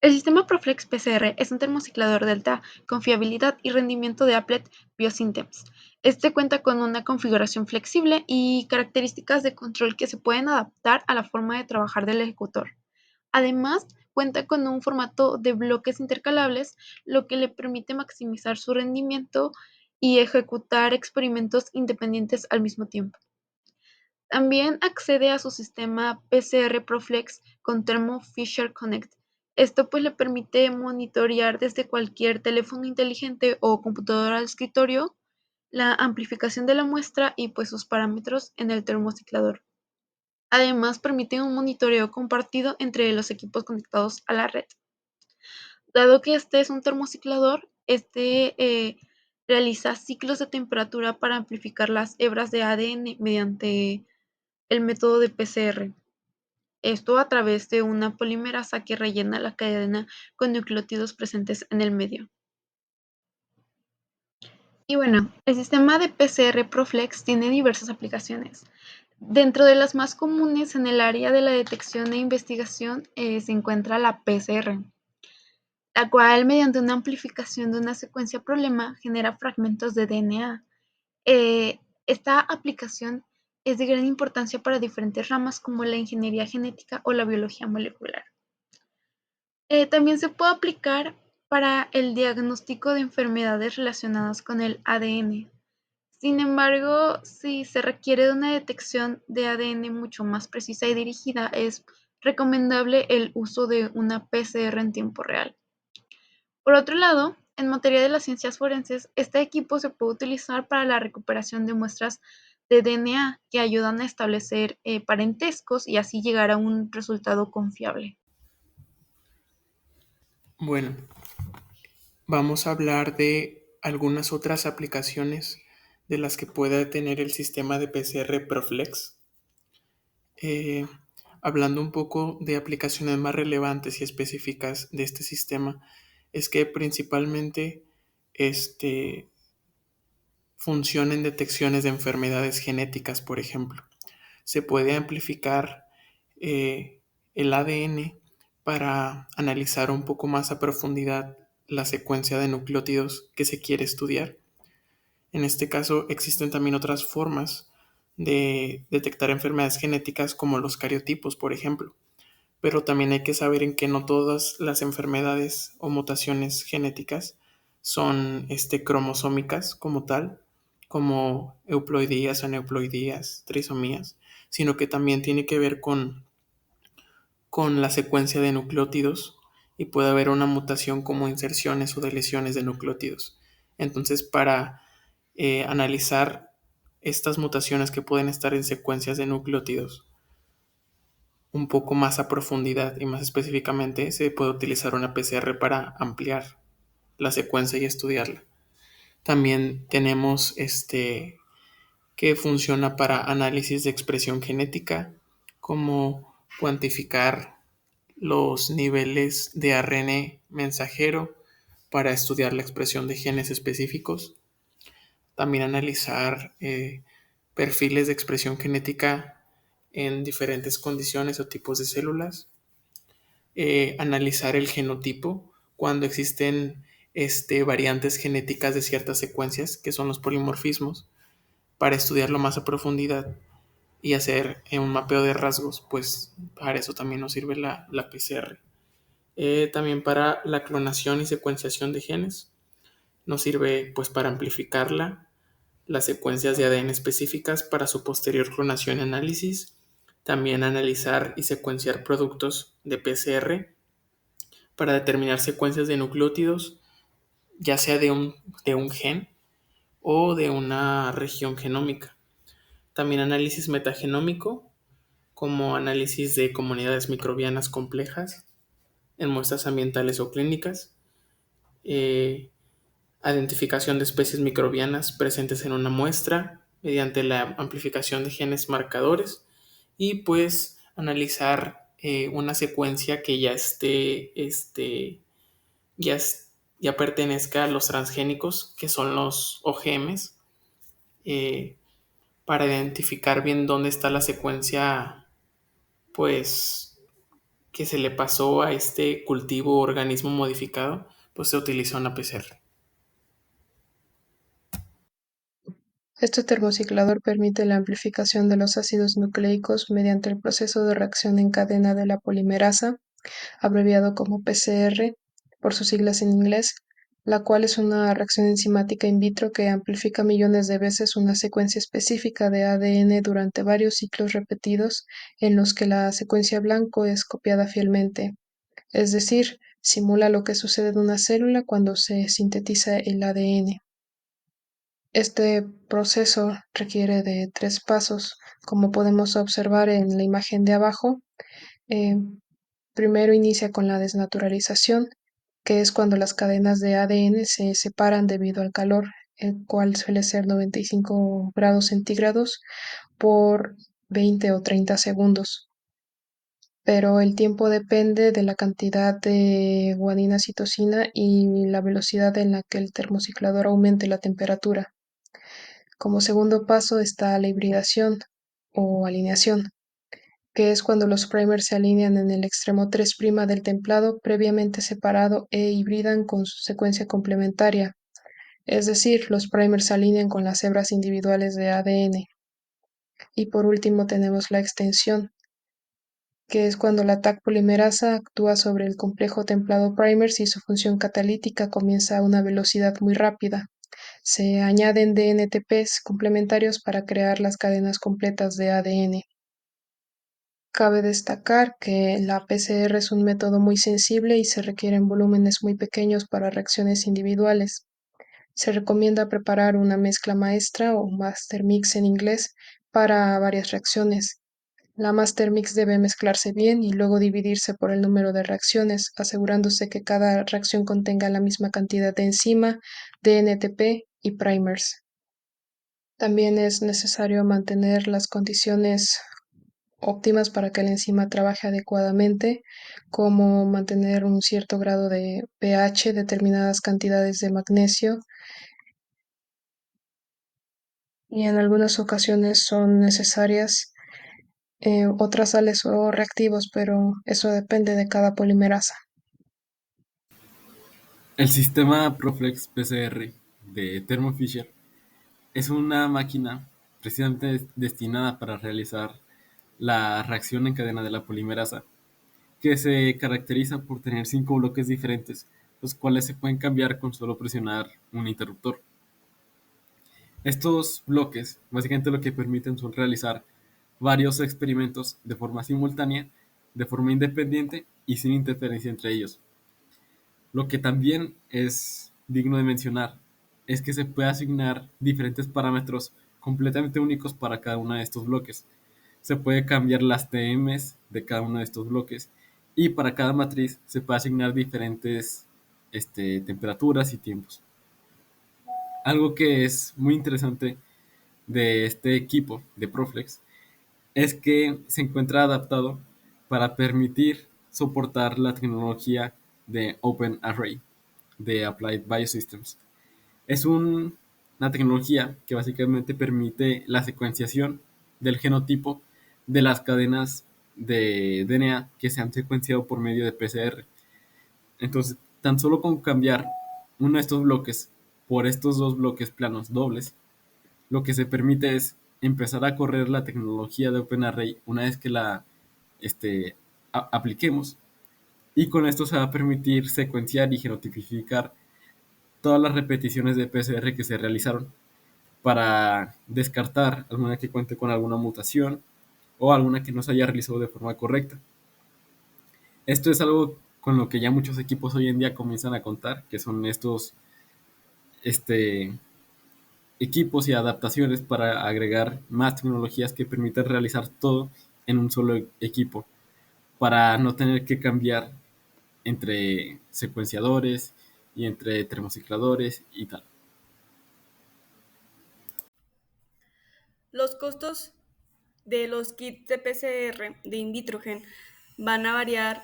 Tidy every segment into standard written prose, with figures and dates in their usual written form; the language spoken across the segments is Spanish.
El sistema Proflex PCR es un termociclador delta con fiabilidad y rendimiento de Applet Biosystems. Este cuenta con una configuración flexible y características de control que se pueden adaptar a la forma de trabajar del ejecutor. Además, cuenta con un formato de bloques intercalables, lo que le permite maximizar su rendimiento y ejecutar experimentos independientes al mismo tiempo. También accede a su sistema PCR ProFlex con Thermo Fisher Connect. Esto pues le permite monitorear desde cualquier teléfono inteligente o computadora al escritorio la amplificación de la muestra y pues sus parámetros en el termociclador. Además, permite un monitoreo compartido entre los equipos conectados a la red. Dado que este es un termociclador, realiza ciclos de temperatura para amplificar las hebras de ADN mediante el método de PCR. Esto a través de una polimerasa que rellena la cadena con nucleótidos presentes en el medio. Y bueno, el sistema de PCR Proflex tiene diversas aplicaciones. Dentro de las más comunes en el área de la detección e investigación se encuentra la PCR, la cual mediante una amplificación de una secuencia problema genera fragmentos de DNA. Esta aplicación es de gran importancia para diferentes ramas como la ingeniería genética o la biología molecular. También se puede aplicar para el diagnóstico de enfermedades relacionadas con el ADN. Sin embargo, si se requiere de una detección de ADN mucho más precisa y dirigida, es recomendable el uso de una PCR en tiempo real. Por otro lado, en materia de las ciencias forenses, este equipo se puede utilizar para la recuperación de muestras de DNA que ayudan a establecer parentescos y así llegar a un resultado confiable. Bueno, vamos a hablar de algunas otras aplicaciones de las que pueda tener el sistema de PCR Proflex. Eh, Hablando un poco de aplicaciones más relevantes y específicas de este sistema, es que principalmente este, funciona en detecciones de enfermedades genéticas, por ejemplo. Se puede amplificar eh, el ADN para analizar un poco más a profundidad la secuencia de nucleótidos que se quiere estudiar. En este caso existen también otras formas de detectar enfermedades genéticas como los cariotipos, por ejemplo. Pero también hay que saber en que no todas las enfermedades o mutaciones genéticas son cromosómicas como tal, como euploidías, aneuploidías, trisomías, sino que también tiene que ver con la secuencia de nucleótidos y puede haber una mutación como inserciones o deleciones de nucleótidos. Entonces, para analizar estas mutaciones que pueden estar en secuencias de nucleótidos un poco más a profundidad y más específicamente, se puede utilizar una PCR para ampliar la secuencia y estudiarla. También tenemos que funciona para análisis de expresión genética, como cuantificar los niveles de ARN mensajero para estudiar la expresión de genes específicos. También analizar perfiles de expresión genética en diferentes condiciones o tipos de células. Analizar el genotipo cuando existen variantes genéticas de ciertas secuencias, que son los polimorfismos, para estudiarlo más a profundidad y hacer un mapeo de rasgos, pues para eso también nos sirve la PCR. También para la clonación y secuenciación de genes, nos sirve pues para amplificarla, las secuencias de ADN específicas para su posterior clonación y análisis, también analizar y secuenciar productos de PCR para determinar secuencias de nucleótidos, ya sea de un gen o de una región genómica. También análisis metagenómico, como análisis de comunidades microbianas complejas en muestras ambientales o clínicas, eh, identificación de especies microbianas presentes en una muestra mediante la amplificación de genes marcadores y pues analizar una secuencia que ya ya, ya pertenezca a los transgénicos, que son los OGMs, eh, para identificar bien dónde está la secuencia, pues que se le pasó a este cultivo o organismo modificado, pues se utilizó una PCR. Este termociclador permite la amplificación de los ácidos nucleicos mediante el proceso de reacción en cadena de la polimerasa, abreviado como PCR por sus siglas en inglés, la cual es una reacción enzimática in vitro que amplifica millones de veces una secuencia específica de ADN durante varios ciclos repetidos en los que la secuencia blanco es copiada fielmente, es decir, simula lo que sucede en una célula cuando se sintetiza el ADN. Este proceso requiere de tres pasos, como podemos observar en la imagen de abajo. Eh, Primero inicia con la desnaturalización, que es cuando las cadenas de ADN se separan debido al calor, el cual suele ser 95 grados centígrados por 20 o 30 segundos. Pero el tiempo depende de la cantidad de guanina-citosina y la velocidad en la que el termociclador aumente la temperatura. Como segundo paso está la hibridación o alineación, que es cuando los primers se alinean en el extremo 3' del templado previamente separado e hibridan con su secuencia complementaria, es decir, los primers se alinean con las hebras individuales de ADN. Y por último tenemos la extensión, que es cuando la Taq polimerasa actúa sobre el complejo templado primers y su función catalítica comienza a una velocidad muy rápida. Se añaden DNTPs complementarios para crear las cadenas completas de ADN. Cabe destacar que la PCR es un método muy sensible y se requieren volúmenes muy pequeños para reacciones individuales. Se recomienda preparar una mezcla maestra o master mix en inglés para varias reacciones. La master mix debe mezclarse bien y luego dividirse por el número de reacciones, asegurándose que cada reacción contenga la misma cantidad de enzima, DNTP y primers. También es necesario mantener las condiciones óptimas para que la enzima trabaje adecuadamente, como mantener un cierto grado de pH, determinadas cantidades de magnesio, y en algunas ocasiones son necesarias otras sales o reactivos, pero eso depende de cada polimerasa. El sistema Proflex PCR de Thermo Fisher es una máquina precisamente destinada para realizar la reacción en cadena de la polimerasa, que se caracteriza por tener 5 bloques diferentes, los cuales se pueden cambiar con solo presionar un interruptor. Estos bloques básicamente lo que permiten son realizar varios experimentos de forma simultánea, de forma independiente y sin interferencia entre ellos. Lo que también es digno de mencionar es que se puede asignar diferentes parámetros completamente únicos para cada uno de estos bloques. Se puede cambiar las TMs de cada uno de estos bloques y para cada matriz se puede asignar diferentes temperaturas y tiempos. Algo que es muy interesante de este equipo de Proflex es que se encuentra adaptado para permitir soportar la tecnología de Open Array de Applied Biosystems. Es una tecnología que básicamente permite la secuenciación del genotipo de las cadenas de DNA que se han secuenciado por medio de PCR. Entonces, tan solo con cambiar uno de estos bloques por estos dos bloques planos dobles, lo que se permite es empezar a correr la tecnología de OpenArray una vez que la apliquemos, y con esto se va a permitir secuenciar y genotipificar todas las repeticiones de PCR que se realizaron para descartar alguna que cuente con alguna mutación o alguna que no se haya realizado de forma correcta. Esto es algo con lo que ya muchos equipos hoy en día comienzan a contar, que son estos este, equipos y adaptaciones para agregar más tecnologías que permitan realizar todo en un solo equipo, para no tener que cambiar entre secuenciadores y entre termocicladores y tal. Los costos de los kits de PCR de Invitrogen van a variar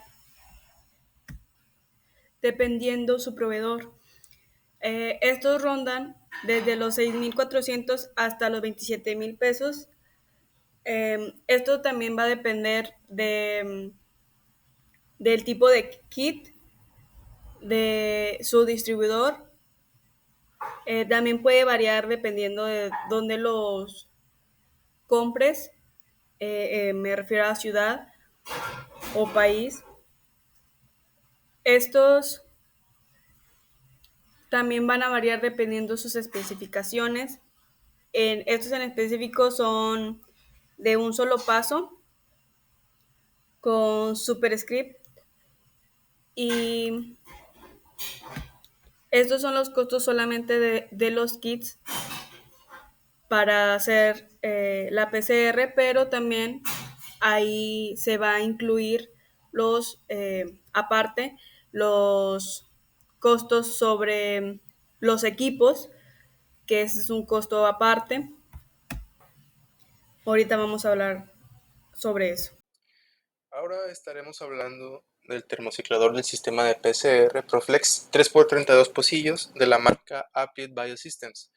dependiendo su proveedor. Estos rondan desde los 6.400 hasta los 27.000 pesos. Esto también va a depender del tipo de kit, de su distribuidor. También puede variar dependiendo de dónde los compres. Me refiero a ciudad o país. Estos también van a variar dependiendo sus especificaciones. Estos en específico son de un solo paso con superscript, y estos son los costos solamente de los kits para hacer la PCR, pero también ahí se va a incluir aparte, los costos sobre los equipos, que ese es un costo aparte. Ahorita vamos a hablar sobre eso. Ahora estaremos hablando del termociclador del sistema de PCR Proflex 3x32 pocillos de la marca Applied Biosystems.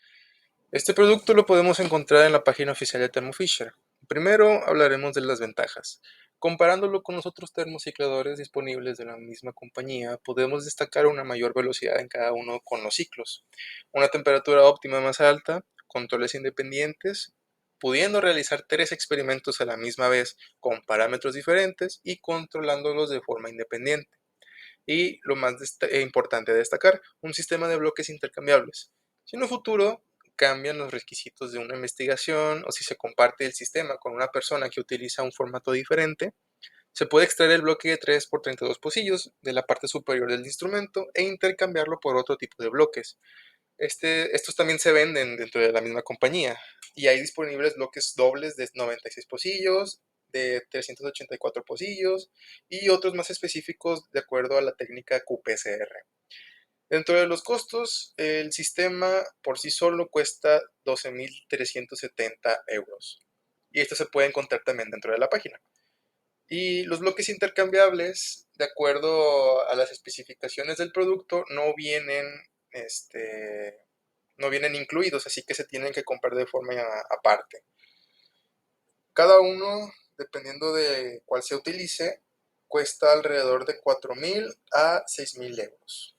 Este producto lo podemos encontrar en la página oficial de Thermo Fisher. Primero hablaremos de las ventajas. Comparándolo con los otros termocicladores disponibles de la misma compañía, podemos destacar una mayor velocidad en cada uno con los ciclos, una temperatura óptima más alta, controles independientes, pudiendo realizar 3 experimentos a la misma vez con parámetros diferentes y controlándolos de forma independiente. Y lo más importante de destacar, un sistema de bloques intercambiables. Si en un futuro cambian los requisitos de una investigación o si se comparte el sistema con una persona que utiliza un formato diferente, se puede extraer el bloque de 3x32 pocillos de la parte superior del instrumento e intercambiarlo por otro tipo de bloques. Estos también se venden dentro de la misma compañía y hay disponibles bloques dobles de 96 pocillos, de 384 pocillos y otros más específicos de acuerdo a la técnica QPCR. Dentro de los costos, el sistema por sí solo cuesta 12.370 euros y esto se puede encontrar también dentro de la página. Y los bloques intercambiables, de acuerdo a las especificaciones del producto, no vienen incluidos, así que se tienen que comprar de forma aparte. Cada uno, dependiendo de cuál se utilice, cuesta alrededor de 4.000 a 6.000 euros.